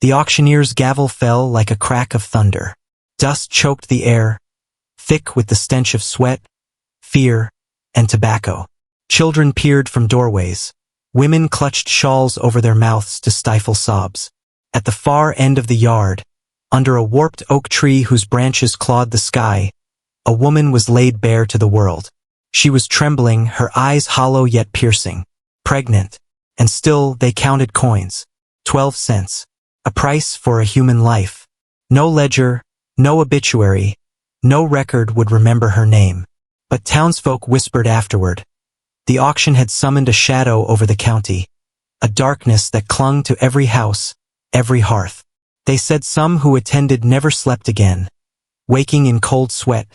The auctioneer's gavel fell like a crack of thunder. Dust choked the air, thick with the stench of sweat, fear, and tobacco. Children peered from doorways. Women clutched shawls over their mouths to stifle sobs. At the far end of the yard, under a warped oak tree whose branches clawed the sky, a woman was laid bare to the world. She was trembling, her eyes hollow yet piercing, pregnant, and still they counted coins. 12 cents. A price for a human life. No ledger, no obituary, no record would remember her name. But townsfolk whispered afterward. The auction had summoned a shadow over the county, a darkness that clung to every house, every hearth. They said some who attended never slept again, waking in cold sweat,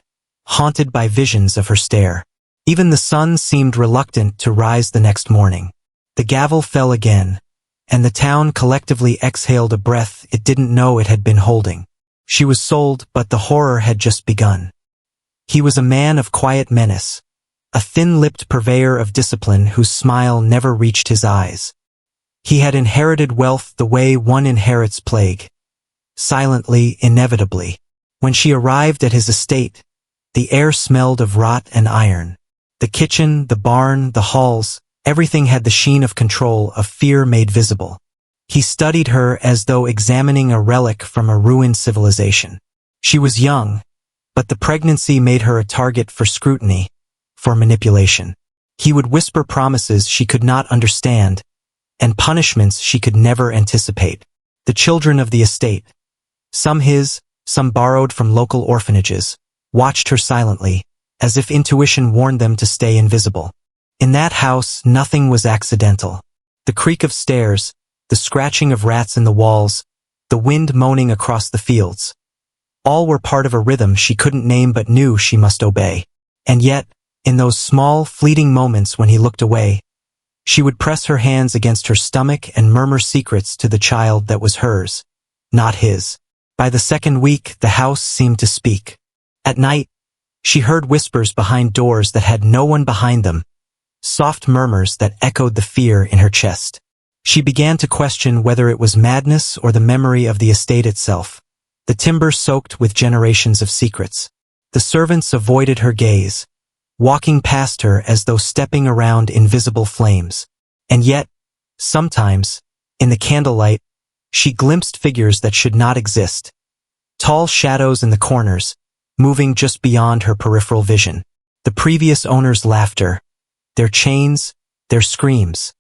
haunted by visions of her stare. Even the sun seemed reluctant to rise the next morning. The gavel fell again, and the town collectively exhaled a breath it didn't know it had been holding. She was sold, but the horror had just begun. He was a man of quiet menace, a thin-lipped purveyor of discipline whose smile never reached his eyes. He had inherited wealth the way one inherits plague, silently, inevitably. When she arrived at his estate, the air smelled of rot and iron. The kitchen, the barn, the halls, everything had the sheen of control, of fear made visible. He studied her as though examining a relic from a ruined civilization. She was young, but the pregnancy made her a target for scrutiny, for manipulation. He would whisper promises she could not understand, and punishments she could never anticipate. The children of the estate, some his, some borrowed from local orphanages, watched her silently, as if intuition warned them to stay invisible. In that house, nothing was accidental. The creak of stairs, the scratching of rats in the walls, the wind moaning across the fields. All were part of a rhythm she couldn't name but knew she must obey. And yet, in those small, fleeting moments when he looked away, she would press her hands against her stomach and murmur secrets to the child that was hers, not his. By the second week, the house seemed to speak. At night, she heard whispers behind doors that had no one behind them, soft murmurs that echoed the fear in her chest. She began to question whether it was madness or the memory of the estate itself. The timber soaked with generations of secrets. The servants avoided her gaze, walking past her as though stepping around invisible flames. And yet, sometimes, in the candlelight, she glimpsed figures that should not exist. Tall shadows in the corners, moving just beyond her peripheral vision. The previous owner's laughter, their chains, their screams.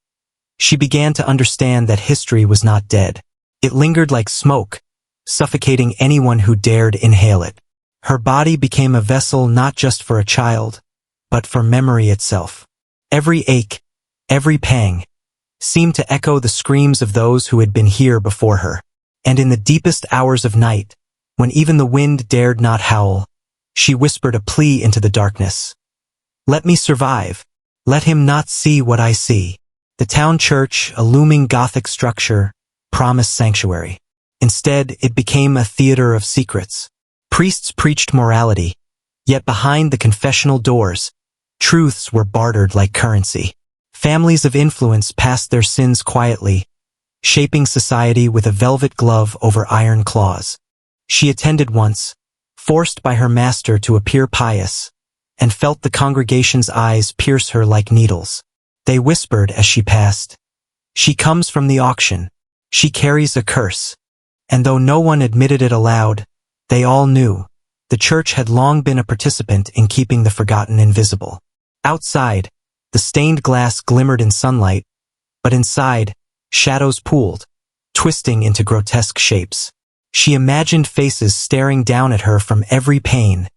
She began to understand that history was not dead. It lingered like smoke, suffocating anyone who dared inhale it. Her body became a vessel not just for a child, but for memory itself. Every ache, every pang, seemed to echo the screams of those who had been here before her. And in the deepest hours of night, when even the wind dared not howl, she whispered a plea into the darkness. Let me survive. Let him not see what I see. The town church, a looming Gothic structure, promised sanctuary. Instead, it became a theater of secrets. Priests preached morality, yet behind the confessional doors, truths were bartered like currency. Families of influence passed their sins quietly, shaping society with a velvet glove over iron claws. She attended once, forced by her master to appear pious, and felt the congregation's eyes pierce her like needles. They whispered as she passed, "She comes from the auction. She carries a curse." And though no one admitted it aloud, they all knew. The church had long been a participant in keeping the forgotten invisible. Outside, the stained glass glimmered in sunlight, but inside, shadows pooled, twisting into grotesque shapes. She imagined faces staring down at her from every pane,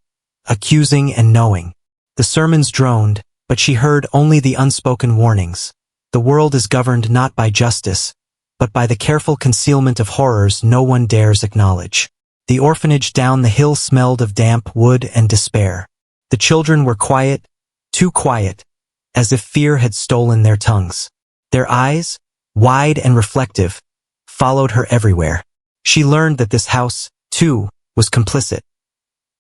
accusing and knowing. The sermons droned, but she heard only the unspoken warnings. The world is governed not by justice, but by the careful concealment of horrors no one dares acknowledge. The orphanage down the hill smelled of damp wood and despair. The children were quiet, too quiet, as if fear had stolen their tongues. Their eyes, wide and reflective, followed her everywhere. She learned that this house, too, was complicit.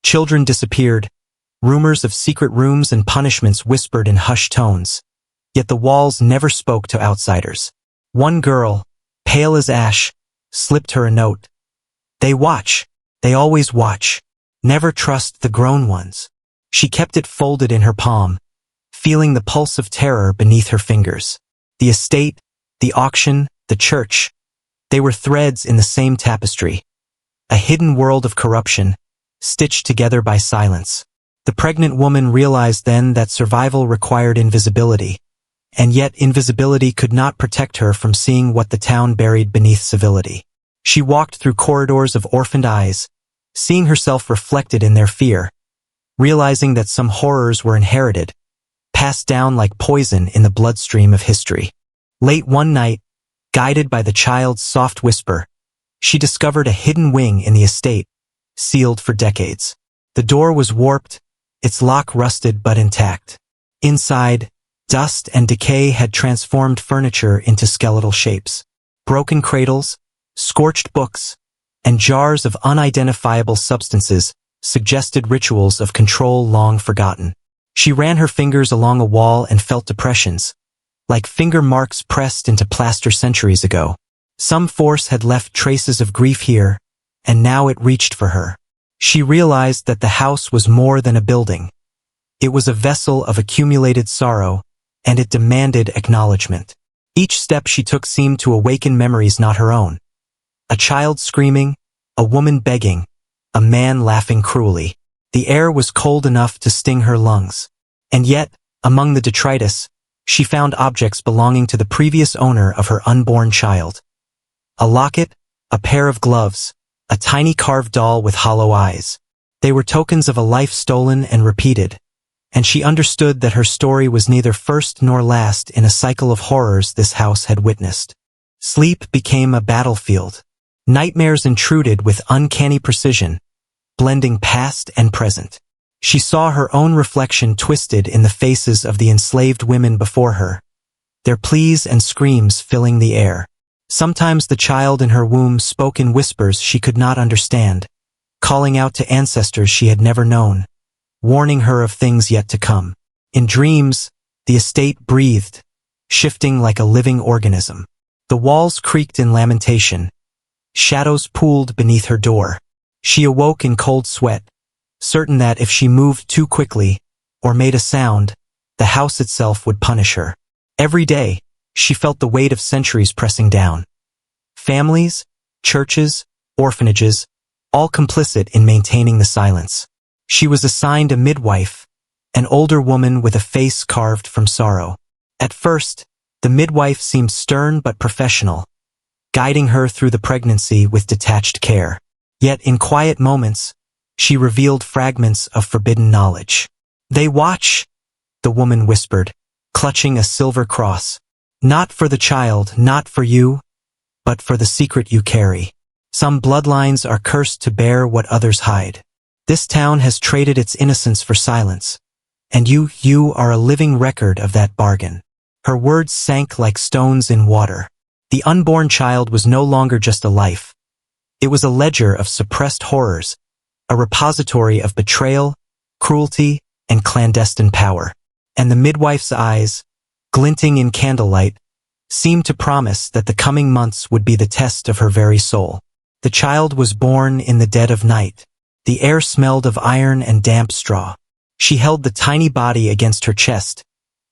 Children disappeared, rumors of secret rooms and punishments whispered in hushed tones. Yet the walls never spoke to outsiders. One girl, pale as ash, slipped her a note. They watch. They always watch. Never trust the grown ones. She kept it folded in her palm, feeling the pulse of terror beneath her fingers. The estate, the auction, the church, they were threads in the same tapestry. A hidden world of corruption, stitched together by silence. The pregnant woman realized then that survival required invisibility, and yet invisibility could not protect her from seeing what the town buried beneath civility. She walked through corridors of orphaned eyes, seeing herself reflected in their fear, realizing that some horrors were inherited, passed down like poison in the bloodstream of history. Late one night, guided by the child's soft whisper, she discovered a hidden wing in the estate, sealed for decades. The door was warped, its lock rusted but intact. Inside, dust and decay had transformed furniture into skeletal shapes. Broken cradles, scorched books, and jars of unidentifiable substances suggested rituals of control long forgotten. She ran her fingers along a wall and felt depressions, like finger marks pressed into plaster centuries ago. Some force had left traces of grief here, and now it reached for her. She realized that the house was more than a building. It was a vessel of accumulated sorrow, and it demanded acknowledgement. Each step she took seemed to awaken memories not her own. A child screaming, a woman begging, a man laughing cruelly. The air was cold enough to sting her lungs. And yet, among the detritus, she found objects belonging to the previous owner of her unborn child. A locket, a pair of gloves, a tiny carved doll with hollow eyes. They were tokens of a life stolen and repeated, and she understood that her story was neither first nor last in a cycle of horrors this house had witnessed. Sleep became a battlefield. Nightmares intruded with uncanny precision, blending past and present. She saw her own reflection twisted in the faces of the enslaved women before her, their pleas and screams filling the air. Sometimes the child in her womb spoke in whispers she could not understand, calling out to ancestors she had never known, warning her of things yet to come. In dreams, the estate breathed, shifting like a living organism. The walls creaked in lamentation. Shadows pooled beneath her door. She awoke in cold sweat, certain that if she moved too quickly or made a sound, the house itself would punish her. Every day, she felt the weight of centuries pressing down. Families, churches, orphanages, all complicit in maintaining the silence. She was assigned a midwife, an older woman with a face carved from sorrow. At first, the midwife seemed stern but professional, guiding her through the pregnancy with detached care. Yet in quiet moments, she revealed fragments of forbidden knowledge. "They watch," the woman whispered, clutching a silver cross. "Not for the child, not for you, but for the secret you carry. Some bloodlines are cursed to bear what others hide. This town has traded its innocence for silence, and you are a living record of that bargain." Her words sank like stones in water. The unborn child was no longer just a life. It was a ledger of suppressed horrors, a repository of betrayal, cruelty, and clandestine power. And the midwife's eyes, glinting in candlelight, seemed to promise that the coming months would be the test of her very soul. The child was born in the dead of night. The air smelled of iron and damp straw. She held the tiny body against her chest,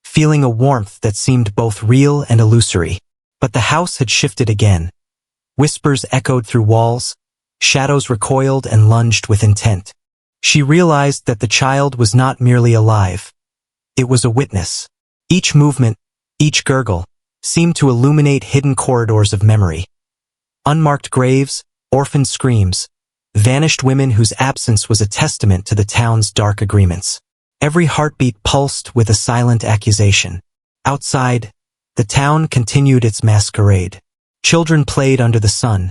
feeling a warmth that seemed both real and illusory. But the house had shifted again. Whispers echoed through walls, shadows recoiled and lunged with intent. She realized that the child was not merely alive. It was a witness. Each movement, each gurgle, seemed to illuminate hidden corridors of memory. Unmarked graves, orphaned screams, vanished women whose absence was a testament to the town's dark agreements. Every heartbeat pulsed with a silent accusation. Outside, the town continued its masquerade. Children played under the sun,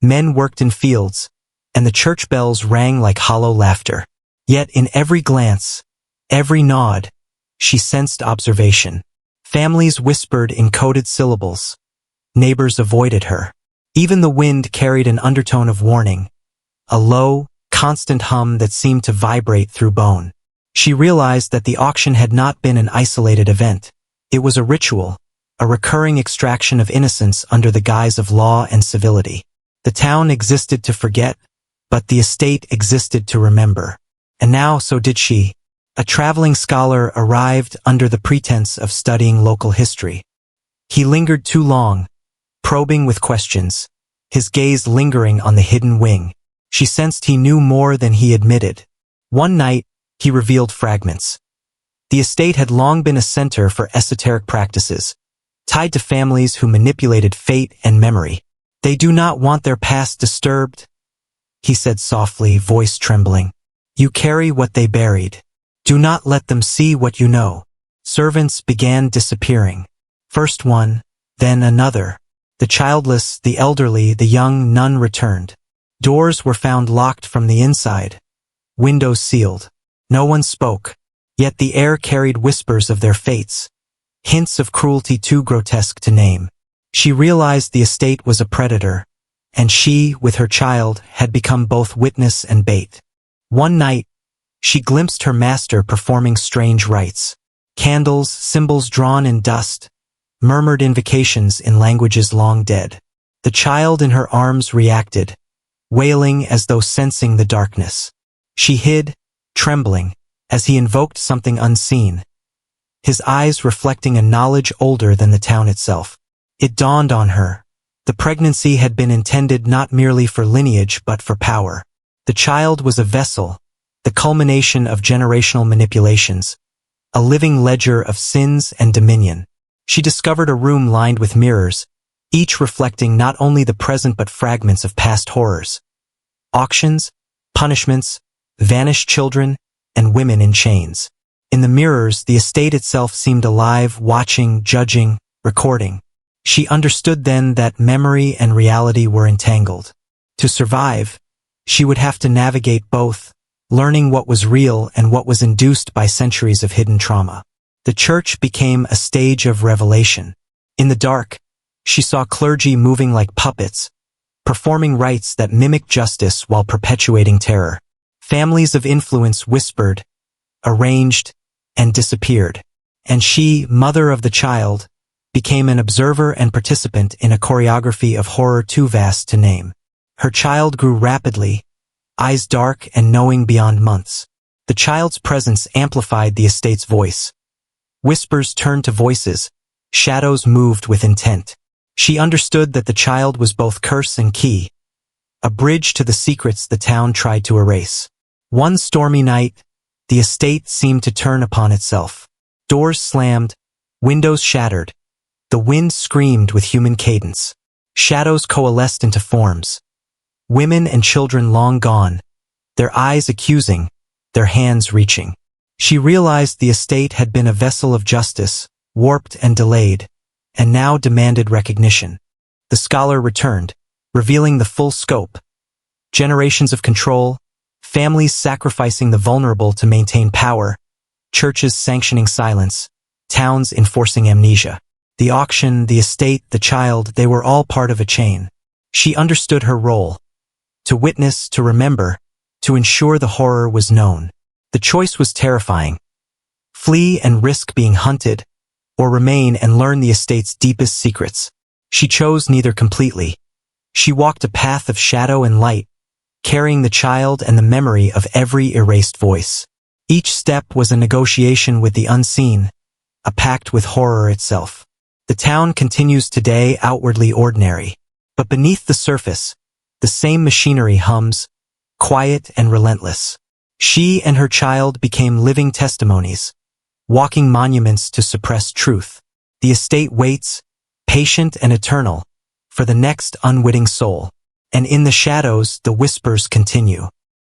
men worked in fields, and the church bells rang like hollow laughter. Yet in every glance, every nod, she sensed observation. Families whispered in coded syllables. Neighbors avoided her. Even the wind carried an undertone of warning, a low, constant hum that seemed to vibrate through bone. She realized that the auction had not been an isolated event. It was a ritual, a recurring extraction of innocence under the guise of law and civility. The town existed to forget, but the estate existed to remember. And now so did she. A traveling scholar arrived under the pretense of studying local history. He lingered too long, probing with questions, his gaze lingering on the hidden wing. She sensed he knew more than he admitted. One night, he revealed fragments. The estate had long been a center for esoteric practices, tied to families who manipulated fate and memory. They do not want their past disturbed, he said softly, voice trembling. You carry what they buried. Do not let them see what you know. Servants began disappearing. First one, then another. The childless, the elderly, the young, none returned. Doors were found locked from the inside. Windows sealed. No one spoke, yet the air carried whispers of their fates, hints of cruelty too grotesque to name. She realized the estate was a predator, and she, with her child, had become both witness and bait. One night, she glimpsed her master performing strange rites. Candles, symbols drawn in dust, murmured invocations in languages long dead. The child in her arms reacted, wailing as though sensing the darkness. She hid, trembling, as he invoked something unseen, his eyes reflecting a knowledge older than the town itself. It dawned on her. The pregnancy had been intended not merely for lineage but for power. The child was a vessel, the culmination of generational manipulations, a living ledger of sins and dominion. She discovered a room lined with mirrors, each reflecting not only the present but fragments of past horrors. Auctions, punishments, vanished children, and women in chains. In the mirrors, the estate itself seemed alive, watching, judging, recording. She understood then that memory and reality were entangled. To survive, she would have to navigate both, learning what was real and what was induced by centuries of hidden trauma. The church became a stage of revelation. In the dark, she saw clergy moving like puppets, performing rites that mimicked justice while perpetuating terror. Families of influence whispered, arranged, and disappeared. And she, mother of the child, became an observer and participant in a choreography of horror too vast to name. Her child grew rapidly, eyes dark and knowing beyond months. The child's presence amplified the estate's voice. Whispers turned to voices, shadows moved with intent. She understood that the child was both curse and key, a bridge to the secrets the town tried to erase. One stormy night, the estate seemed to turn upon itself. Doors slammed, windows shattered. The wind screamed with human cadence. Shadows coalesced into forms. Women and children long gone, their eyes accusing, their hands reaching. She realized the estate had been a vessel of justice, warped and delayed, and now demanded recognition. The scholar returned, revealing the full scope. Generations of control, families sacrificing the vulnerable to maintain power, churches sanctioning silence, towns enforcing amnesia. The auction, the estate, the child, they were all part of a chain. She understood her role. To witness, to remember, to ensure the horror was known. The choice was terrifying. Flee and risk being hunted, or remain and learn the estate's deepest secrets. She chose neither completely. She walked a path of shadow and light, carrying the child and the memory of every erased voice. Each step was a negotiation with the unseen, a pact with horror itself. The town continues today outwardly ordinary, but beneath the surface, the same machinery hums, quiet and relentless. She and her child became living testimonies, walking monuments to suppressed truth. The estate waits, patient and eternal, for the next unwitting soul. And in the shadows, the whispers continue.